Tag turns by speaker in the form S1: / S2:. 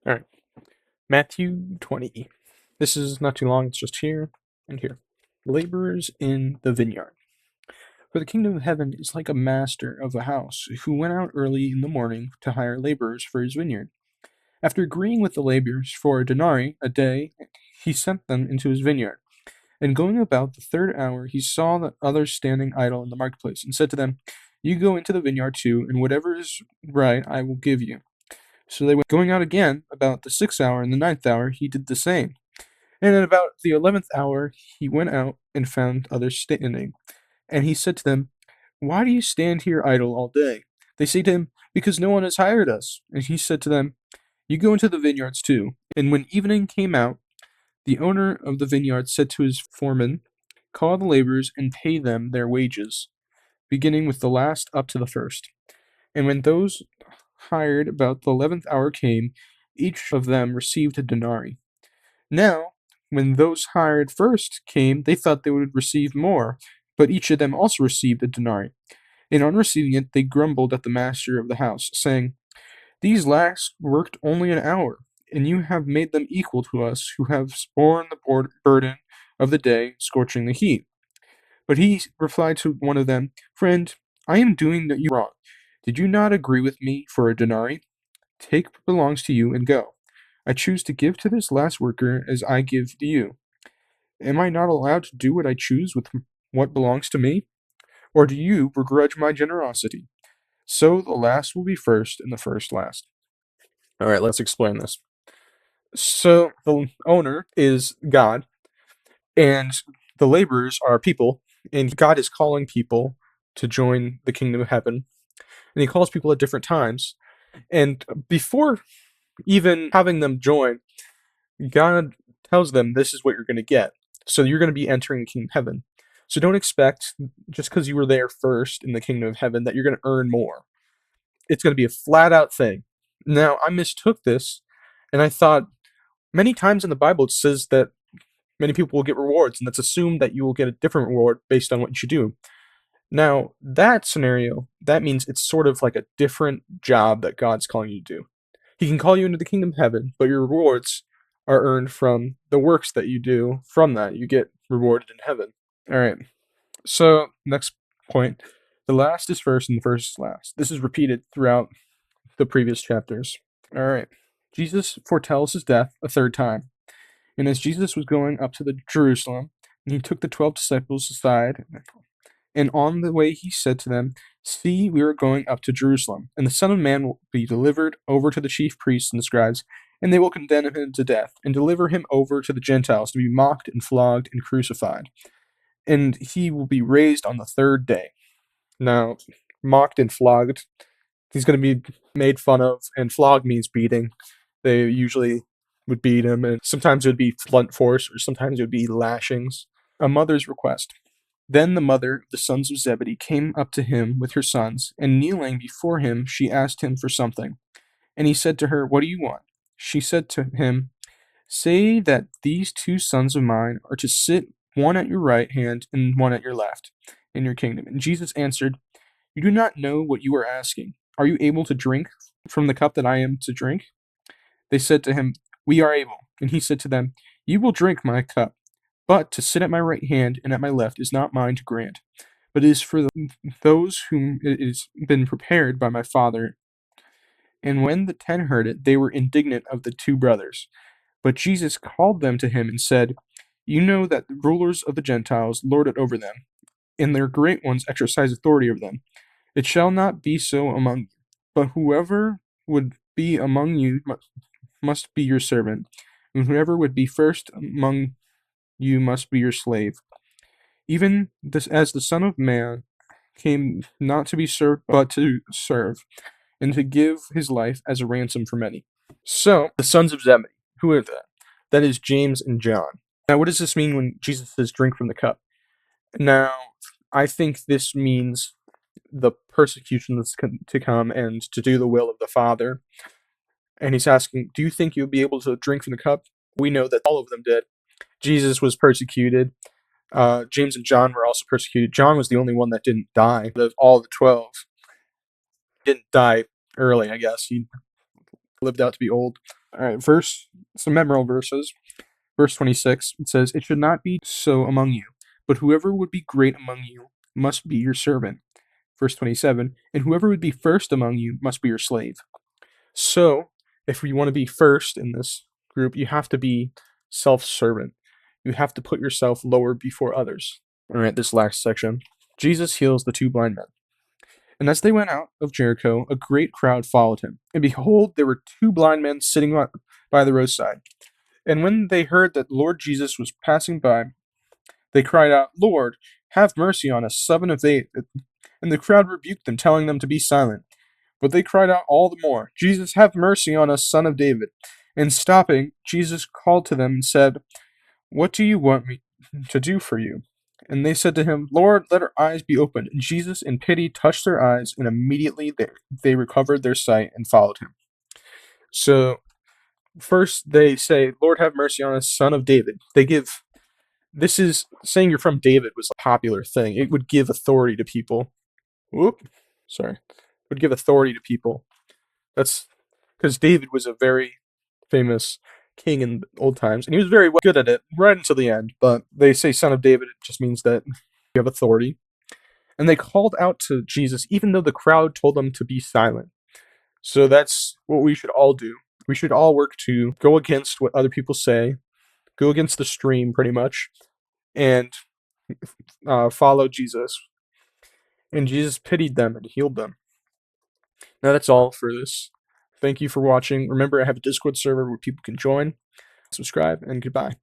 S1: All right, Matthew 20. This is not too long, it's just here and here. Laborers in the vineyard. For the kingdom of heaven is like a master of a house who went out early in the morning to hire laborers for his vineyard. After agreeing with the laborers for a denarii a day, he sent them into his vineyard. And going about the third hour, he saw the others standing idle in the marketplace, and said to them, You go into the vineyard too, and whatever is right I will give you. So they went going out again about the sixth hour and the ninth hour, he did the same. And at about the 11th hour, he went out and found others standing. And he said to them, Why do you stand here idle all day? They say to him, Because no one has hired us. And he said to them, You go into the vineyards too. And when evening came out, the owner of the vineyard said to his foreman, Call the laborers and pay them their wages, beginning with the last up to the first. And when those hired about the 11th hour came, each of them received a denarii. Now, when those hired first came, they thought they would receive more, but each of them also received a denarii. And on receiving it, they grumbled at the master of the house, saying, These last worked only an hour, and you have made them equal to us, who have borne the burden of the day, scorching the heat. But he replied to one of them, Friend, I am doing you wrong. Did you not agree with me for a denarii? Take what belongs to you and go. I choose to give to this last worker as I give to you. Am I not allowed to do what I choose with what belongs to me? Or do you begrudge my generosity? So the last will be first and the first last. All right, let's explain this. So the owner is God, and the laborers are people, and God is calling people to join the kingdom of heaven, and he calls people at different times. And before even having them join, God tells them this is what you're going to get. So you're going to be entering the kingdom of heaven. So don't expect, just because you were there first in the kingdom of heaven, that you're going to earn more. It's going to be a flat out thing. Now, I mistook this, and I thought many times in the Bible it says that many people will get rewards, and that's assumed that you will get a different reward based on what you should do. Now, that scenario, that means it's sort of like a different job that God's calling you to do. He can call you into the kingdom of heaven, but your rewards are earned from the works that you do. From that, you get rewarded in heaven. All right. So, next point. The last is first and the first is last. This is repeated throughout the previous chapters. All right. Jesus foretells his death a third time. And as Jesus was going up to the Jerusalem, and he took the 12 disciples aside, and on the way he said to them, See, we are going up to Jerusalem, and the Son of Man will be delivered over to the chief priests and the scribes, and they will condemn him to death, and deliver him over to the Gentiles to be mocked and flogged and crucified. And he will be raised on the third day. Now, mocked and flogged, he's going to be made fun of, and flogged means beating. They usually would beat him, and sometimes it would be blunt force, or sometimes it would be lashings. A mother's request. Then the mother of the sons of Zebedee came up to him with her sons, and kneeling before him, she asked him for something. And he said to her, What do you want? She said to him, Say that these two sons of mine are to sit one at your right hand and one at your left in your kingdom. And Jesus answered, You do not know what you are asking. Are you able to drink from the cup that I am to drink? They said to him, We are able. And he said to them, You will drink my cup. But to sit at my right hand and at my left is not mine to grant, but is for those whom it has been prepared by my Father. And when the 10 heard it, they were indignant of the two brothers. But Jesus called them to him and said, You know that the rulers of the Gentiles lord it over them, and their great ones exercise authority over them. It shall not be so among you, but whoever would be among you must be your servant, and whoever would be first among you must be your slave. Even this, as the Son of Man came not to be served, but to serve, and to give his life as a ransom for many. So, the sons of Zebedee, who are that? That is James and John. Now, what does this mean when Jesus says, drink from the cup? Now, I think this means the persecution that's to come and to do the will of the Father. And he's asking, do you think you'll be able to drink from the cup? We know that all of them did. Jesus was persecuted. James and John were also persecuted. John was the only one that didn't die. Of all the 12, he didn't die early, I guess. He lived out to be old. All right, some memorable verses. Verse 26, it says, "It should not be so among you, but whoever would be great among you must be your servant." Verse 27, "And whoever would be first among you must be your slave." So, if you want to be first in this group, you have to be self-servant. You have to put yourself lower before others. All right, this last section. Jesus heals the 2 blind men. And as they went out of Jericho, a great crowd followed him. And behold, there were 2 blind men sitting by the roadside. And when they heard that Lord Jesus was passing by, they cried out, "Lord, have mercy on us, son of David." And the crowd rebuked them, telling them to be silent. But they cried out all the more, "Jesus, have mercy on us, son of David." And stopping, Jesus called to them and said, "What do you want me to do for you?" And they said to him, "Lord, let our eyes be opened." And Jesus, in pity, touched their eyes, and immediately they recovered their sight and followed him. So, first they say, "Lord, have mercy on us, son of David." This is saying you're from David was a popular thing. It would give authority to people. Whoop, sorry. It would give authority to people. That's because David was a very famous king in old times, and he was very good at it right until the end. But they say son of David, it just means that you have authority. And they called out to Jesus, even though the crowd told them to be silent. So that's what we should all do. We should all work to go against what other people say, go against the stream pretty much, and follow Jesus. And Jesus pitied them and healed them. Now that's all for this. Thank you for watching. Remember, I have a Discord server where people can join. Subscribe, and goodbye.